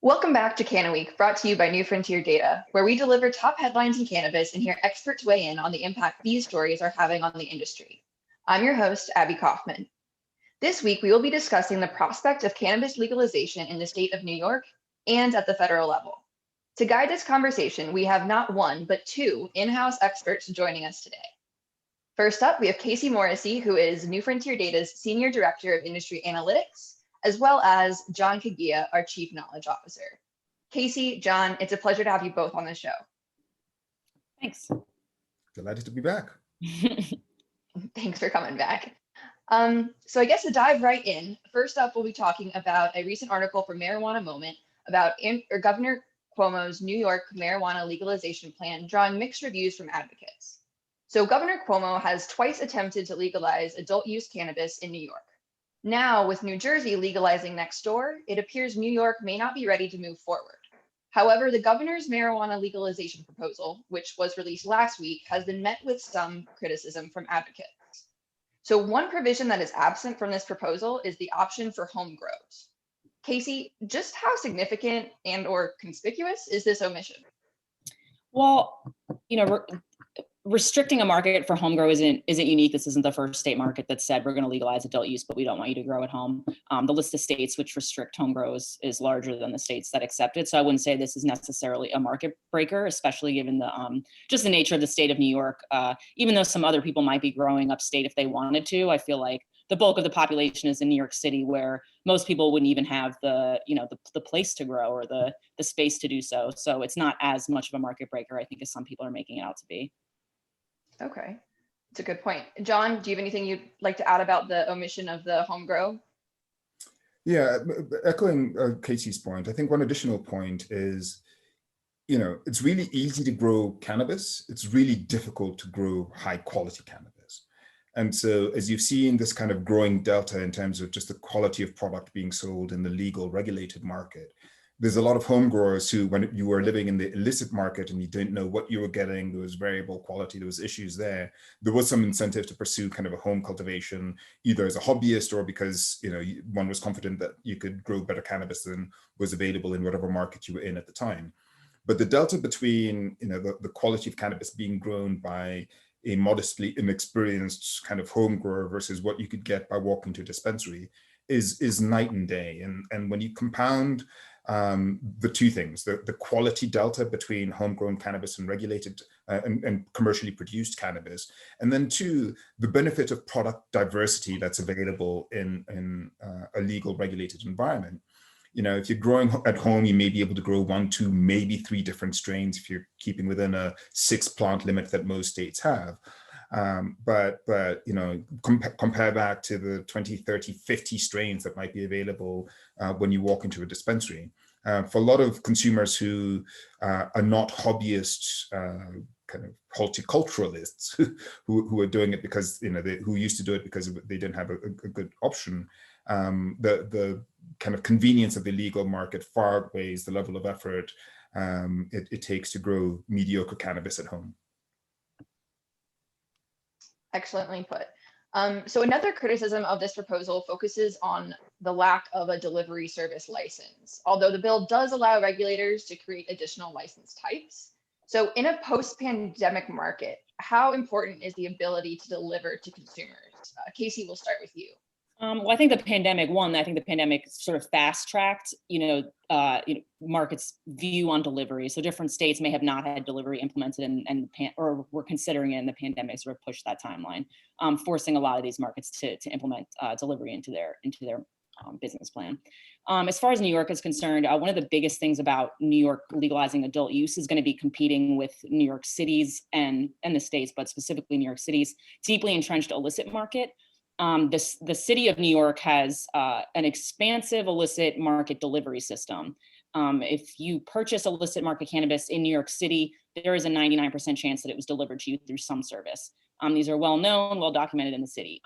Welcome back to CannaWeek, brought to you by New Frontier Data, where we deliver top headlines in cannabis and hear experts weigh in on the impact these stories are having on the industry. I'm your host, Abby Kaufman. This week, we will be discussing the prospect of cannabis legalization in the state of New York and at the federal level. To guide this conversation, we have not one, but two in-house experts joining us today. First up, we have Kacey Morrissey, who is New Frontier Data's Senior Director of Industry Analytics, as well as John Kagia, our Chief Knowledge Officer. Kacey, John, it's a pleasure to have you both on the show. Thanks. Delighted to be back. Thanks for coming back. So I guess to dive right in, first up, we'll be talking about a recent article from Marijuana Moment about Governor Cuomo's New York marijuana legalization plan drawing mixed reviews from advocates. So Governor Cuomo has twice attempted to legalize adult use cannabis in New York. Now, with New Jersey legalizing next door, it appears New York may not be ready to move forward. However, the governor's marijuana legalization proposal, which was released last week, has been met with some criticism from advocates. So one provision that is absent from this proposal is the option for home grows. Kacey, just how significant and or conspicuous is this omission? Well, restricting a market for home grow isn't unique. This isn't the first state market that said we're going to legalize adult use, but we don't want you to grow at home. The list of states which restrict home grows is larger than the states that accept it. So I wouldn't say this is necessarily a market breaker, especially given the just the nature of the state of New York. Even though some other people might be growing upstate if they wanted to, I feel like the bulk of the population is in New York City, where most people wouldn't even have the place to grow or the space to do so. So it's not as much of a market breaker, I think, as some people are making it out to be. Okay, it's a good point. John, do you have anything you'd like to add about the omission of the home grow? Yeah, echoing Kacey's point, I think one additional point is, it's really easy to grow cannabis. It's really difficult to grow high quality cannabis. And so as you've seen this kind of growing delta in terms of just the quality of product being sold in the legal regulated market, there's a lot of home growers who, when you were living in the illicit market and you didn't know what you were getting, there was variable quality, there was issues there. There was some incentive to pursue kind of a home cultivation, either as a hobbyist or because one was confident that you could grow better cannabis than was available in whatever market you were in at the time. But the delta between the quality of cannabis being grown by a modestly inexperienced kind of home grower versus what you could get by walking to a dispensary is night and day. And when you compound the two things, the quality delta between homegrown cannabis and regulated and commercially produced cannabis, and then two, the benefit of product diversity that's available in a legal regulated environment. If you're growing at home, you may be able to grow 1, 2, maybe 3 different strains if you're keeping within a 6 plant limit that most states have. But compare back to the 20, 30, 50 strains that might be available when you walk into a dispensary. For a lot of consumers who are not hobbyists, kind of horticulturalists who are doing it because, who used to do it because they didn't have a good option, the kind of convenience of the legal market far outweighs the level of effort it takes to grow mediocre cannabis at home. Excellently put. So another criticism of this proposal focuses on the lack of a delivery service license, although the bill does allow regulators to create additional license types. So in a post-pandemic market, how important is the ability to deliver to consumers? Kacey, we'll start with you. Well, I think the pandemic sort of fast-tracked, markets' view on delivery. So different states may have not had delivery implemented or were considering it, and the pandemic sort of pushed that timeline, forcing a lot of these markets to implement delivery into their business plan. As far as New York is concerned, one of the biggest things about New York legalizing adult use is going to be competing with New York City's and the states, but specifically New York City's deeply entrenched illicit market. The city of New York has an expansive illicit market delivery system. If you purchase illicit market cannabis in New York City, there is a 99% chance that it was delivered to you through some service. These are well known, well documented in the city.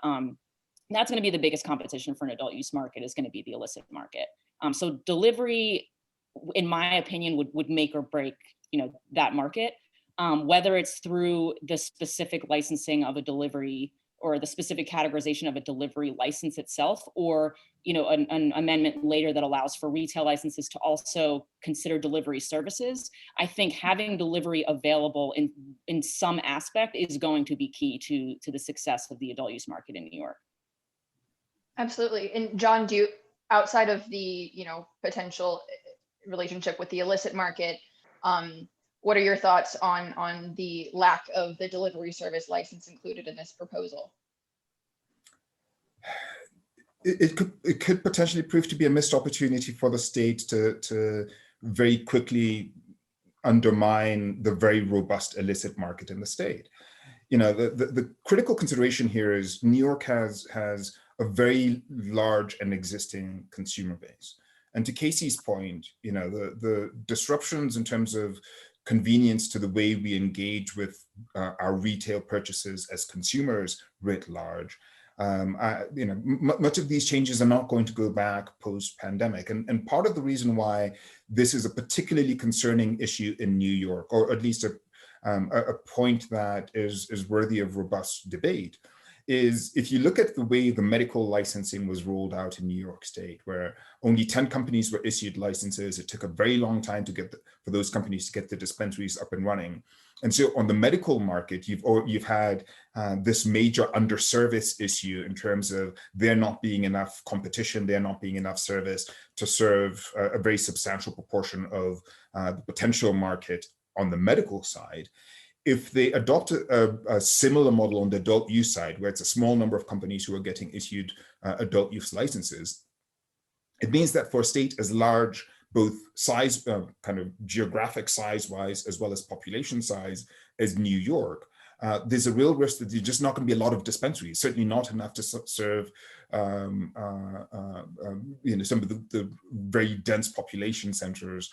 That's going to be the biggest competition for an adult use market, is going to be the illicit market. So delivery, in my opinion, would make or break that market, whether it's through the specific licensing of a delivery or the specific categorization of a delivery license itself, or an amendment later that allows for retail licenses to also consider delivery services. I think having delivery available in some aspect is going to be key to the success of the adult use market in New York. Absolutely. And John, outside of the, potential relationship with the illicit market, what are your thoughts on the lack of the delivery service license included in this proposal? It could potentially prove to be a missed opportunity for the state to very quickly undermine the very robust illicit market in the state. The critical consideration here is New York has a very large and existing consumer base. And to Kacey's point, the disruptions in terms of convenience to the way we engage with our retail purchases as consumers writ large, much of these changes are not going to go back post-pandemic. And part of the reason why this is a particularly concerning issue in New York, or at least a point that is worthy of robust debate, is if you look at the way the medical licensing was rolled out in New York State, where only 10 companies were issued licenses. It took a very long time for those companies to get the dispensaries up and running. And so on the medical market, you've had this major underservice issue in terms of there not being enough competition, there not being enough service to serve a very substantial proportion of the potential market on the medical side. If they adopt a similar model on the adult use side, where it's a small number of companies who are getting issued adult use licenses, it means that for a state as large, both size, kind of geographic size-wise, as well as population size as New York, there's a real risk that there's just not going to be a lot of dispensaries, certainly not enough to serve some of the very dense population centers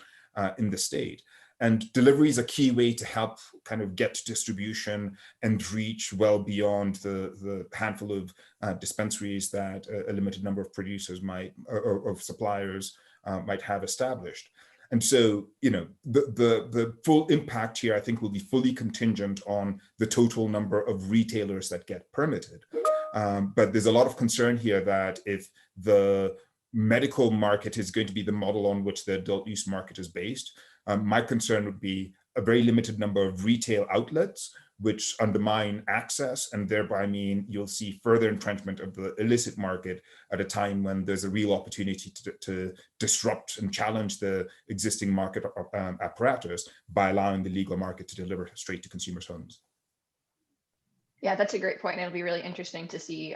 in the state. And delivery is a key way to help kind of get distribution and reach well beyond the handful of dispensaries that a limited number of producers or suppliers might have established. And so, the full impact here, I think, will be fully contingent on the total number of retailers that get permitted. But there's a lot of concern here that if the medical market is going to be the model on which the adult use market is based, my concern would be a very limited number of retail outlets, which undermine access, and thereby mean you'll see further entrenchment of the illicit market at a time when there's a real opportunity to disrupt and challenge the existing market apparatus by allowing the legal market to deliver straight to consumers' homes. Yeah, that's a great point. It'll be really interesting to see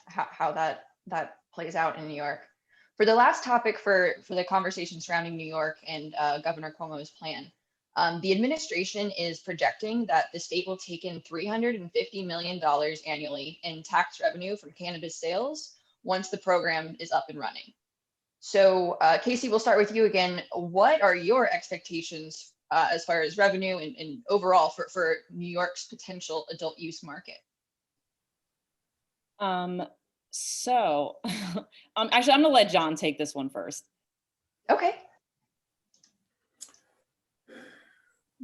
how that plays out in New York. For the last topic for the conversation surrounding New York and Governor Cuomo's plan, the administration is projecting that the state will take in $350 million annually in tax revenue from cannabis sales once the program is up and running. So Kacey, we'll start with you again. What are your expectations as far as revenue and overall for New York's potential adult use market? So actually, I'm gonna let John take this one first. Okay.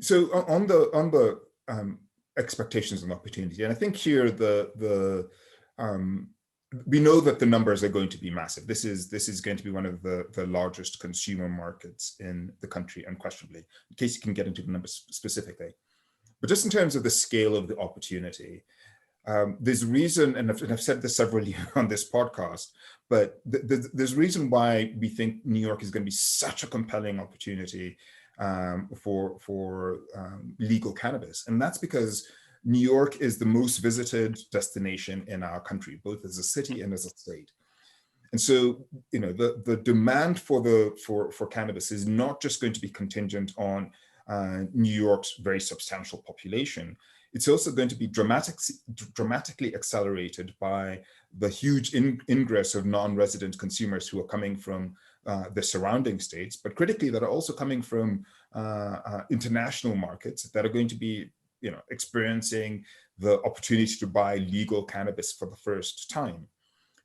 So on the expectations and opportunity, and I think here we know that the numbers are going to be massive. This is going to be one of the largest consumer markets in the country, unquestionably. In case you can get into the numbers specifically, but just in terms of the scale of the opportunity. There's a reason, and I've said this severally on this podcast, but there's a reason why we think New York is going to be such a compelling opportunity for legal cannabis. And that's because New York is the most visited destination in our country, both as a city and as a state. And so, the demand for cannabis is not just going to be contingent on New York's very substantial population. It's also going to be dramatically accelerated by the huge ingress of non-resident consumers who are coming from the surrounding states, but critically that are also coming from international markets that are going to be, experiencing the opportunity to buy legal cannabis for the first time.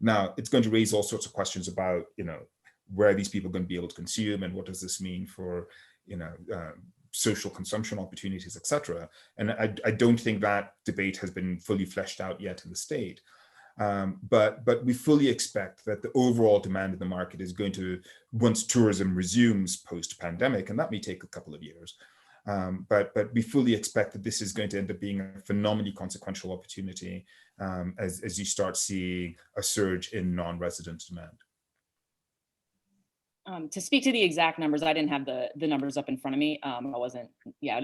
Now, it's going to raise all sorts of questions about, where are these people going to be able to consume, and what does this mean for, social consumption opportunities, et cetera. And I don't think that debate has been fully fleshed out yet in the state. But we fully expect that the overall demand in the market is going to, once tourism resumes post-pandemic, and that may take a couple of years, but we fully expect that this is going to end up being a phenomenally consequential opportunity as you start seeing a surge in non-resident demand. To speak to the exact numbers, I didn't have the numbers up in front of me. I didn't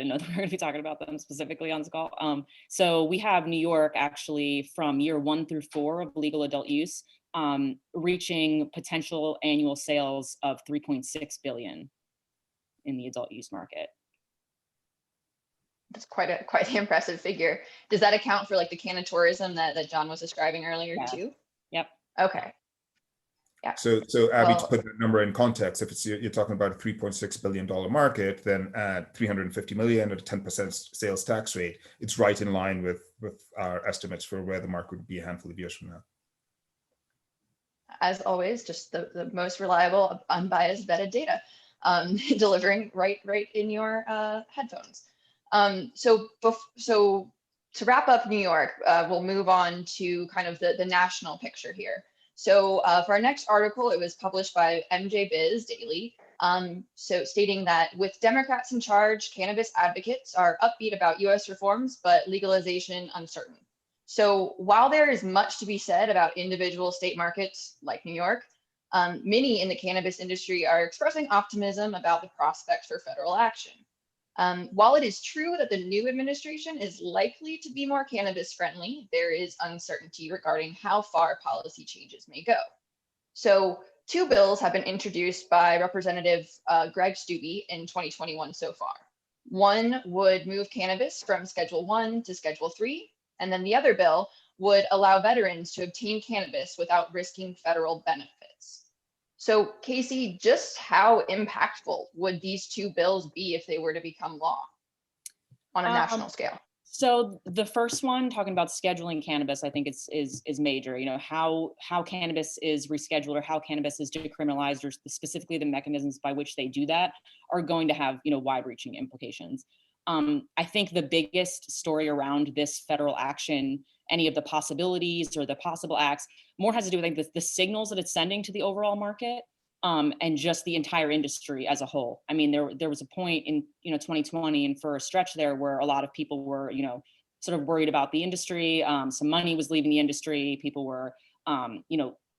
know that we were going to be talking about them specifically on this call. So we have New York actually from year 1 through 4 of legal adult use, reaching potential annual sales of 3.6 billion in the adult use market. That's quite the impressive figure. Does that account for like the Canna tourism that John was describing earlier too? Yep. Okay. Yeah. So Abby, to put that number in context, if you're talking about a $3.6 billion market, then at 350 million at a 10% sales tax rate, it's right in line with our estimates for where the market would be a handful of years from now. As always, just the most reliable, unbiased, vetted data, delivering right in your headphones. So to wrap up New York, we'll move on to kind of the national picture here. So for our next article, it was published by MJ Biz Daily. So stating that with Democrats in charge, cannabis advocates are upbeat about US reforms, but legalization uncertain. So while there is much to be said about individual state markets like New York, many in the cannabis industry are expressing optimism about the prospects for federal action. While it is true that the new administration is likely to be more cannabis friendly, there is uncertainty regarding how far policy changes may go. So 2 bills have been introduced by Representative Greg Steube in 2021 so far. One would move cannabis from Schedule 1 to Schedule 3, and then the other bill would allow veterans to obtain cannabis without risking federal benefits. So Kacey, just how impactful would these 2 bills be if they were to become law on a national scale? So the first one, talking about scheduling cannabis, I think is major. You know, how cannabis is rescheduled or how cannabis is decriminalized, or specifically the mechanisms by which they do that, are going to have, you know, wide-reaching implications. I think the biggest story around this federal action, any of the possibilities or the possible acts, more has to do with, I think, the signals that it's sending to the overall market, and just the entire industry as a whole. I mean, there was a point in 2020 and for a stretch there where a lot of people were sort of worried about the industry. Some money was leaving the industry. People were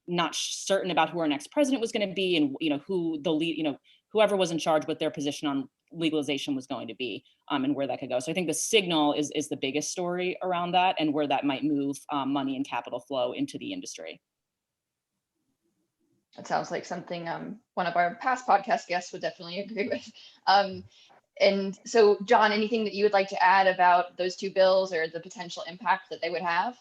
not certain about who our next president was going to be, and who the lead, whoever was in charge, what their position on legalization was going to be, and where that could go. So I think the signal is the biggest story around that, and where that might move money and capital flow into the industry. That sounds like something one of our past podcast guests would definitely agree with. And so, John, anything that you would like to add about those 2 bills or the potential impact that they would have?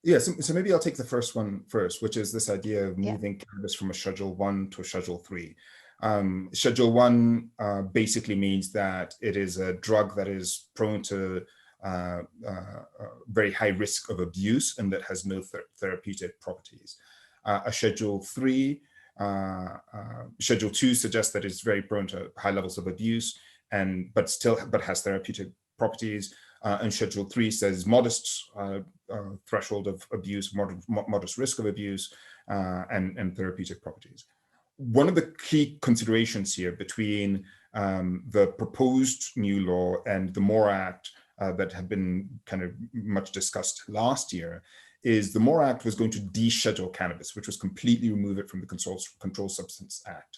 Yeah, so maybe I'll take the first one first, which is this idea of moving cannabis from a Schedule 1 to a Schedule 3. Schedule 1 basically means that it is a drug that is prone to very high risk of abuse and that has no therapeutic properties. A Schedule 3, Schedule 2 suggests that it's very prone to high levels of abuse but has therapeutic properties. And Schedule 3 says modest threshold of abuse, modest risk of abuse, and therapeutic properties. One of the key considerations here between the proposed new law and the MORE Act that had been kind of much discussed last year is the MORE Act was going to deschedule cannabis, which was completely remove it from the Controlled Substance Act.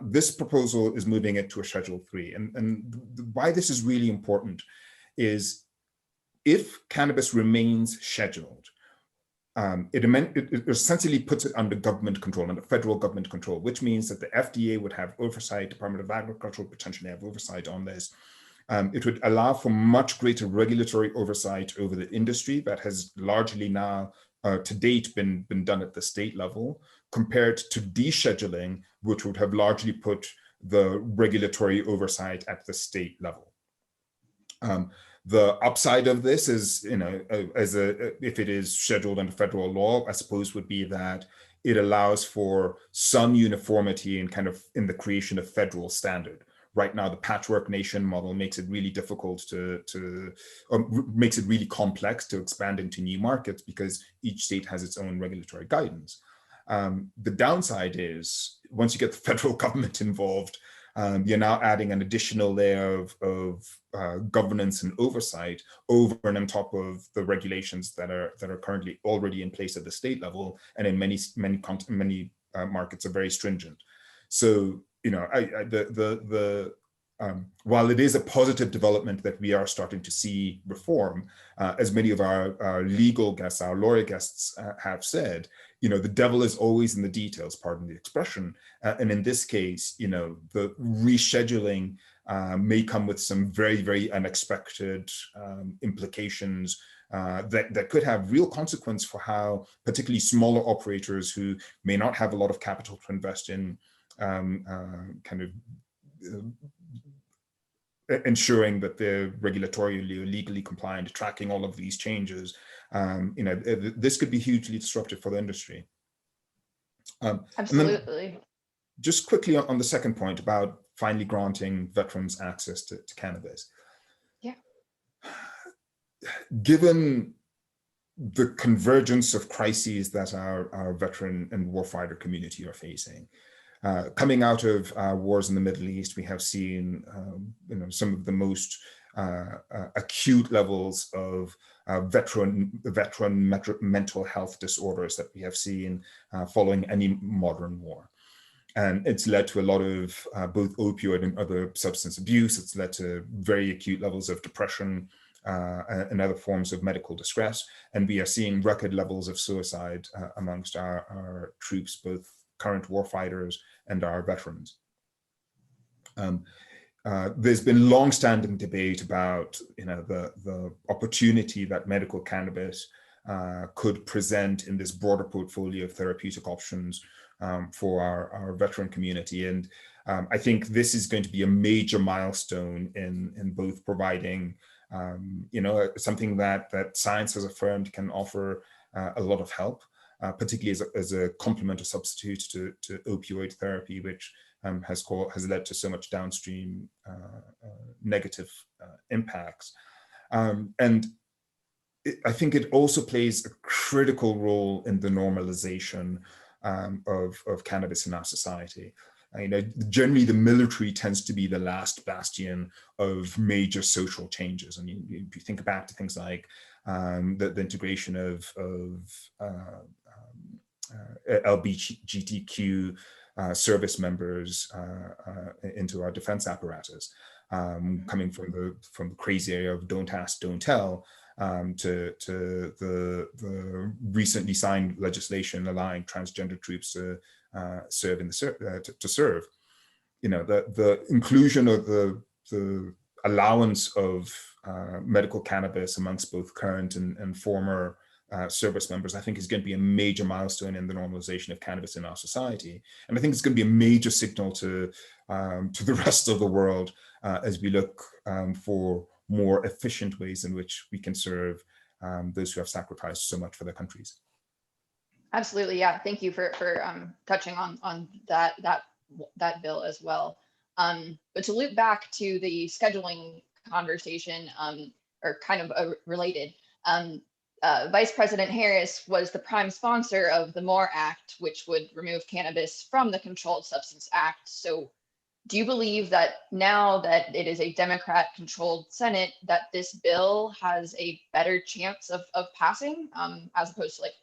This proposal is moving it to a Schedule 3. And why this is really important is if cannabis remains scheduled, it essentially puts it under government control, under federal government control, which means that the FDA would have oversight, Department of Agriculture would potentially have oversight on this. It would allow for much greater regulatory oversight over the industry that has largely now, to date, been done at the state level, compared to descheduling, which would have largely put the regulatory oversight at the state level. The upside of this is, if it is scheduled under federal law, I suppose would be that it allows for some uniformity in the creation of federal standard, right now the patchwork nation model makes it really difficult makes it really complex to expand into new markets because each state has its own regulatory guidance. The downside is once you get the federal government involved, you're now adding an additional layer of governance and oversight over and on top of the regulations that are currently already in place at the state level, and in many markets are very stringent. So while it is a positive development that we are starting to see reform, as many of our legal guests, our lawyer guests have said, the devil is always in the details, pardon the expression. And in this case, the rescheduling may come with some very, very unexpected implications that could have real consequence for how particularly smaller operators who may not have a lot of capital to invest in ensuring that they're regulatorily or legally compliant, tracking all of these changes. This could be hugely disruptive for the industry. Absolutely. Just quickly on the second point about finally granting veterans access to cannabis. Yeah. Given the convergence of crises that our veteran and warfighter community are facing, coming out of wars in the Middle East, we have seen some of the most acute levels of veteran mental health disorders that we have seen following any modern war. And it's led to a lot of both opioid and other substance abuse. It's led to very acute levels of depression and other forms of medical distress. And we are seeing record levels of suicide amongst our troops, both current warfighters and our veterans. There's been long-standing debate about the opportunity that medical cannabis could present in this broader portfolio of therapeutic options for our veteran community. And I think this is going to be a major milestone in both providing something that science has affirmed can offer a lot of help, particularly as a complement or substitute to opioid therapy, which has led to so much downstream negative impacts. And I think it also plays a critical role in the normalization of cannabis in our society. Generally the military tends to be the last bastion of major social changes. I mean, if you think back to things like the integration of LGBTQ service members into our defense apparatus, coming from the crazy area of don't ask, don't tell, to the recently signed legislation allowing transgender troops to serve to serve. The inclusion of the allowance of medical cannabis amongst both current and former service members, I think is going to be a major milestone in the normalization of cannabis in our society. And I think it's going to be a major signal to the rest of the world as we look for more efficient ways in which we can serve those who have sacrificed so much for their countries. Absolutely, yeah. Thank you for touching on that bill as well. But to loop back to the scheduling conversation, or kind of related, Vice President Harris was the prime sponsor of the MORE Act, which would remove cannabis from the Controlled Substance Act. So do you believe that now that it is a Democrat-controlled Senate, that this bill has a better chance of passing, as opposed to like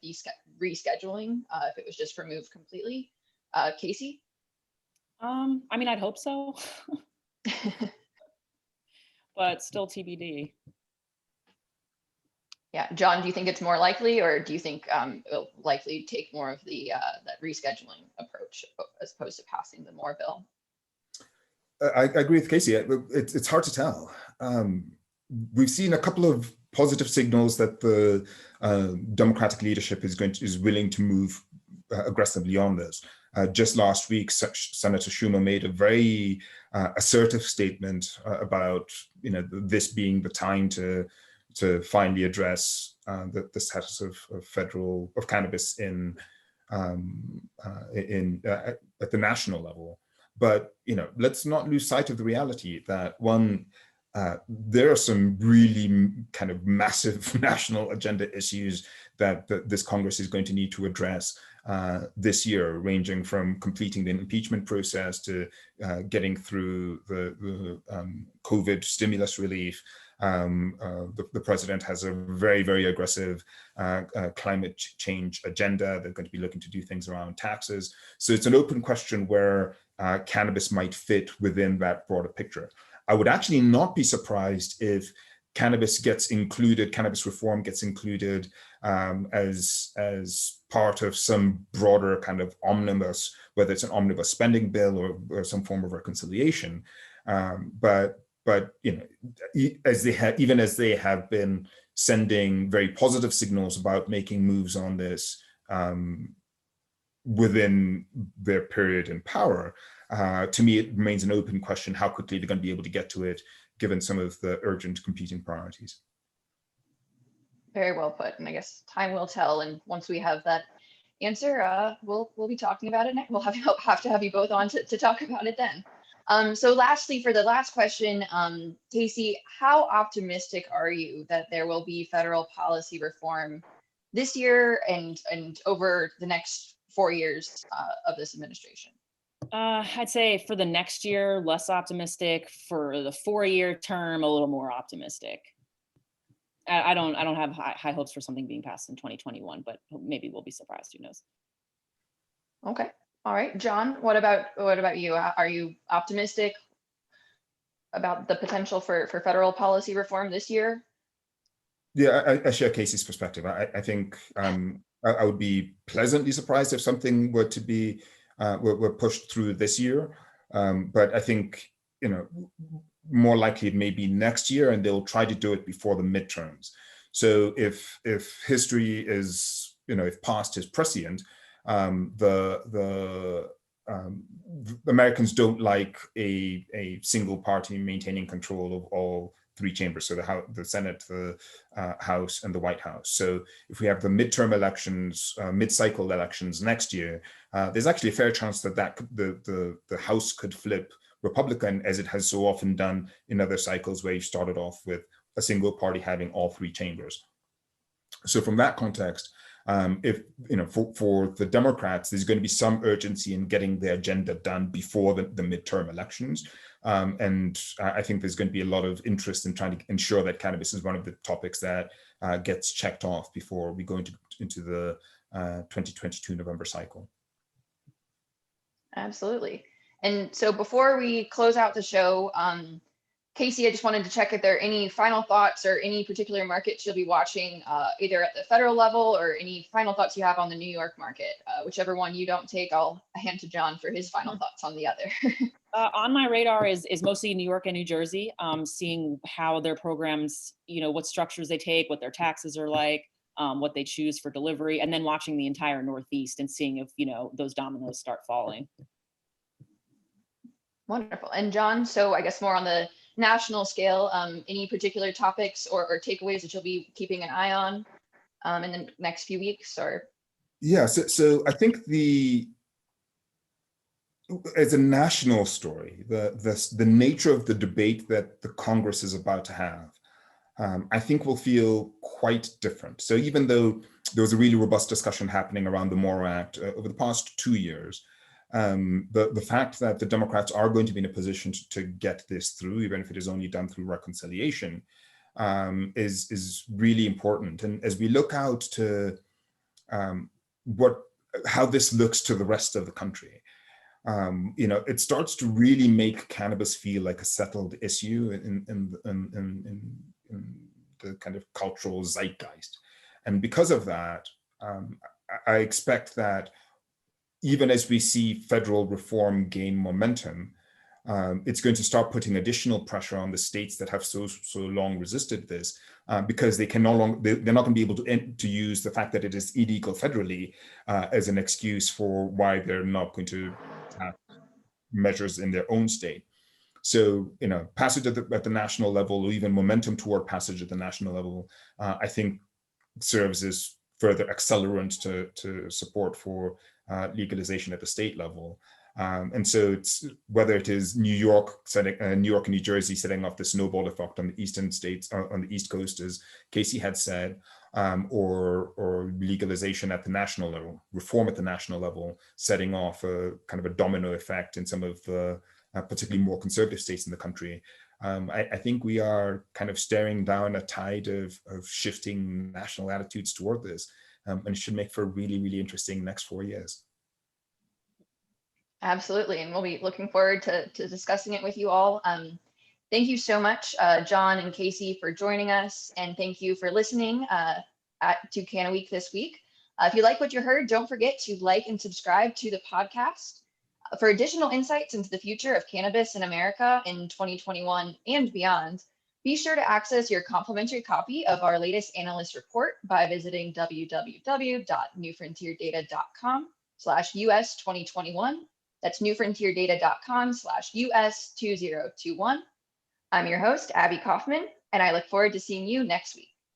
rescheduling, if it was just removed completely? Kacey? I mean, I'd hope so, but still TBD. Yeah, John, do you think it's more likely, or do you think it'll likely take more of the that rescheduling approach as opposed to passing the MORE bill? I agree with Kacey. It's hard to tell. We've seen a couple of positive signals that the Democratic leadership is willing to move aggressively on this. Just last week, Senator Schumer made a very assertive statement about this being the time to finally address the status of cannabis at the national level. But let's not lose sight of the reality that there are some really kind of massive national agenda issues that this Congress is going to need to address this year, ranging from completing the impeachment process to getting through the COVID stimulus relief. The president has a very, very aggressive climate change agenda. They're going to be looking to do things around taxes. So it's an open question where cannabis might fit within that broader picture. I would actually not be surprised if cannabis reform gets included as part of some broader kind of omnibus, whether it's an omnibus spending bill or some form of reconciliation. But even as they have been sending very positive signals about making moves on this within their period in power, to me, it remains an open question how quickly they're going to be able to get to it, given some of the urgent competing priorities. Very well put. And I guess time will tell. And once we have that answer, we'll be talking about it next. We'll have to have you both on to talk about it then. So lastly, for the last question, Kacey, how optimistic are you that there will be federal policy reform this year and over the next 4 years of this administration? I'd say for the next year, less optimistic. For the 4-year term, a little more optimistic. I don't have high hopes for something being passed in 2021, but maybe we'll be surprised. Who knows? Okay. All right, John, what about you? Are you optimistic about the potential for federal policy reform this year? Yeah, I share Kacey's perspective. I think I would be pleasantly surprised if something were to be were pushed through this year. But I think, more likely it may be next year, and they'll try to do it before the midterms. So if history is, if past is prescient, the Americans don't like a single party maintaining control of all 3 chambers, so the Senate, the House, and the White House. So if we have the midterm elections, mid-cycle elections next year, there's actually a fair chance that the House could flip Republican, as it has so often done in other cycles where you started off with a single party having all 3 chambers. So from that context, if for the Democrats, there's going to be some urgency in getting the agenda done before the midterm elections. And I think there's going to be a lot of interest in trying to ensure that cannabis is one of the topics that gets checked off before we go into the 2022 November cycle. Absolutely. And so before we close out the show, Kacey, I just wanted to check if there are any final thoughts or any particular markets you'll be watching, either at the federal level or any final thoughts you have on the New York market. Whichever one you don't take, I'll hand to John for his final thoughts on the other. On my radar is mostly New York and New Jersey, seeing how their programs, what structures they take, what their taxes are like, what they choose for delivery, and then watching the entire Northeast and seeing if, those dominoes start falling. Wonderful. And John, so I guess more on the national scale, any particular topics or takeaways that you'll be keeping an eye on in the next few weeks? Or yeah, so I think as a national story, the nature of the debate that the Congress is about to have, I think will feel quite different. So even though there was a really robust discussion happening around the MORE Act over the past 2 years, the fact that the Democrats are going to be in a position to get this through, even if it is only done through reconciliation, is really important. And as we look out to how this looks to the rest of the country, it starts to really make cannabis feel like a settled issue in the kind of cultural zeitgeist. And because of that, I expect that even as we see federal reform gain momentum, it's going to start putting additional pressure on the states that have so long resisted this, because they're not going to be able to use the fact that it is illegal federally as an excuse for why they're not going to have measures in their own state. So, passage at the national level, or even momentum toward passage at the national level, I think serves as further accelerant to support for legalization at the state level. And so it's whether it is New York and New Jersey setting off the snowball effect on the eastern states, on the East Coast, as Kacey had said, or legalization at the national level, reform at the national level, setting off a kind of a domino effect in some of the particularly more conservative states in the country. I think we are kind of staring down a tide of shifting national attitudes toward this, and it should make for a really, really interesting next 4 years. Absolutely, and we'll be looking forward to discussing it with you all. Thank you so much, John and Kacey, for joining us, and thank you for listening to CannaWeek this week. If you like what you heard, don't forget to like and subscribe to the podcast. For additional insights into the future of cannabis in America in 2021 and beyond, be sure to access your complimentary copy of our latest analyst report by visiting www.newfrontierdata.com/US 2021. That's newfrontierdata.com/US 2021. I'm your host, Abby Kaufman, and I look forward to seeing you next week.